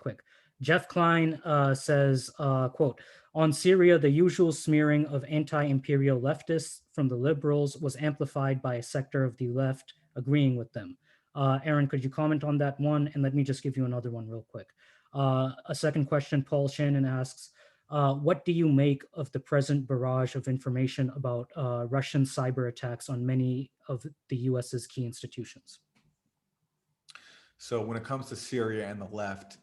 quick. Jeff Klein says, quote, on Syria, the usual smearing of anti-imperial leftists from the liberals was amplified by a sector of the left agreeing with them. Aaron, could you comment on that one? And let me just give you another one real quick. A second question, Paul Shannon asks, what do you make of the present barrage of information about Russian cyber attacks on many of the US's key institutions? So when it comes to Syria and the left,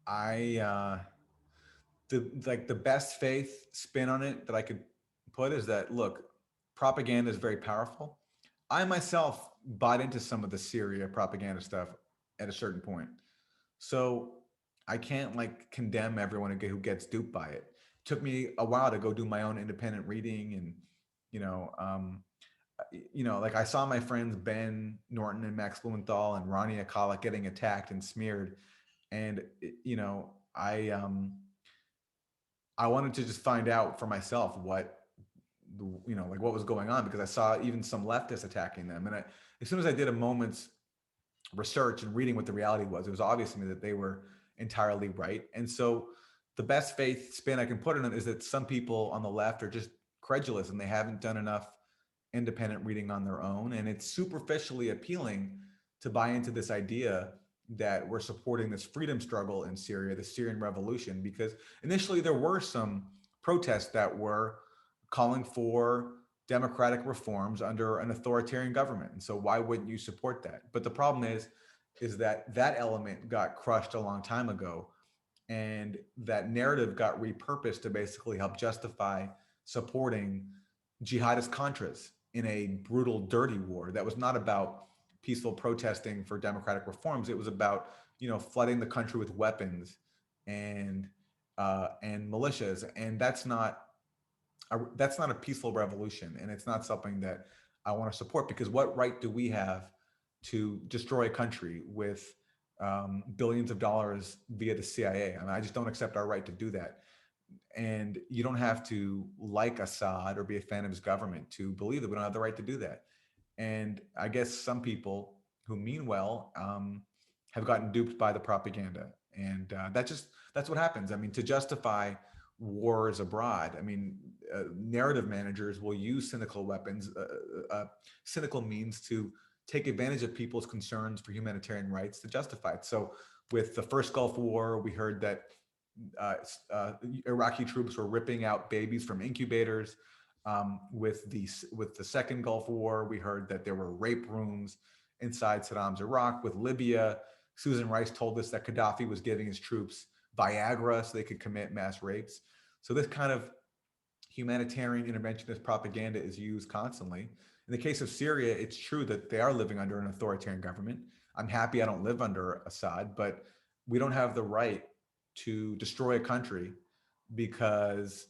I the best faith spin on it that I could put is that, look, propaganda is very powerful. I myself bought into some of the Syria propaganda stuff at a certain point. So I can't like condemn everyone who gets duped by it. It took me a while to go do my own independent reading and you know, um, like I saw my friends Ben Norton and Max Blumenthal and Ronnie Akala getting attacked and smeared, and I wanted to just find out for myself what like what was going on, because I saw even some leftists attacking them, and as soon as I did a moment's research and reading what the reality was, it was obvious to me that they were entirely right. And so the best faith spin I can put on it is that some people on the left are just credulous and they haven't done enough independent reading on their own. And it's superficially appealing to buy into this idea that we're supporting this freedom struggle in Syria, the Syrian revolution, because initially there were some protests that were calling for democratic reforms under an authoritarian government. And so why wouldn't you support that? But the problem is that that element got crushed a long time ago, and that narrative got repurposed to basically help justify supporting jihadist contras in a brutal, dirty war that was not about peaceful protesting for democratic reforms. It was about flooding the country with weapons and militias, and that's not a peaceful revolution, and it's not something that I want to support, because what right do we have to destroy a country with billions of dollars via the CIA? I mean, I just don't accept our right to do that. And you don't have to like Assad or be a fan of his government to believe that we don't have the right to do that. And I guess some people who mean well have gotten duped by the propaganda, and that's what happens. I mean, to justify wars abroad, I mean, narrative managers will use cynical weapons, cynical means to take advantage of people's concerns for humanitarian rights to justify it. So, with the first Gulf War, we heard that uh, Iraqi troops were ripping out babies from incubators. With the second Gulf War, we heard that there were rape rooms inside Saddam's Iraq. With Libya, Susan Rice told us that Gaddafi was giving his troops Viagra so they could commit mass rapes. So this kind of humanitarian interventionist propaganda is used constantly. In the case of Syria, it's true that they are living under an authoritarian government. I'm happy I don't live under Assad, but we don't have the right to destroy a country because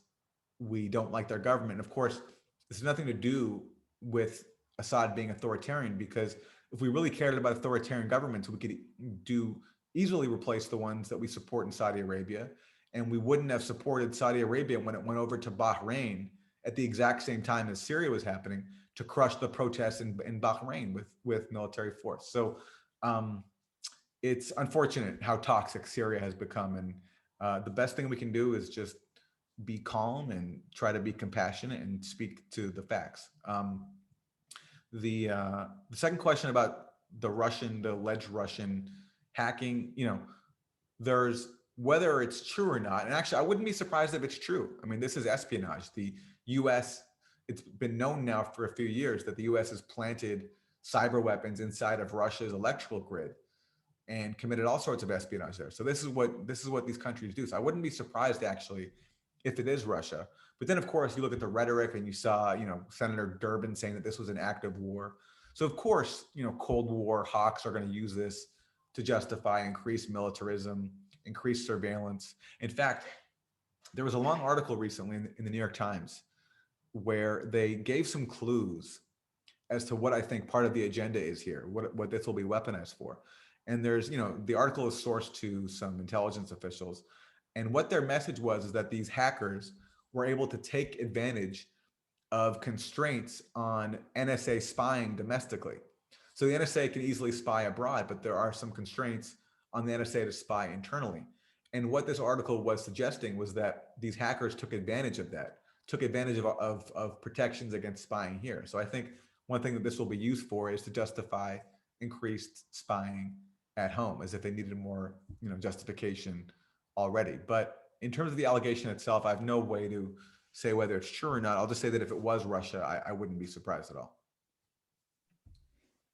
we don't like their government. And of course, this has nothing to do with Assad being authoritarian, because if we really cared about authoritarian governments, we could do easily replace the ones that we support in Saudi Arabia, and we wouldn't have supported Saudi Arabia when it went over to Bahrain at the exact same time as Syria was happening to crush the protests in Bahrain with military force. So um, it's unfortunate how toxic Syria has become, and the best thing we can do is just be calm and try to be compassionate and speak to the facts. The second question about the alleged Russian hacking, there's whether it's true or not. And actually, I wouldn't be surprised if it's true. I mean, this is espionage. The U.S. It's been known now for a few years that the U.S. has planted cyber weapons inside of Russia's electrical grid and committed all sorts of espionage there. So this is what these countries do. So I wouldn't be surprised actually if it is Russia. But then of course you look at the rhetoric and you saw, Senator Durbin saying that this was an act of war. So of course, Cold War hawks are going to use this to justify increased militarism, increased surveillance. In fact, there was a long article recently in the New York Times where they gave some clues as to what I think part of the agenda is here, what this will be weaponized for. And there's, the article is sourced to some intelligence officials. And what their message was is that these hackers were able to take advantage of constraints on NSA spying domestically. So the NSA can easily spy abroad, but there are some constraints on the NSA to spy internally. And what this article was suggesting was that these hackers took advantage of that, took advantage of protections against spying here. So I think one thing that this will be used for is to justify increased spying at home, as if they needed more, justification already. But in terms of the allegation itself, I have no way to say whether it's true or not. I'll just say that if it was Russia, I wouldn't be surprised at all.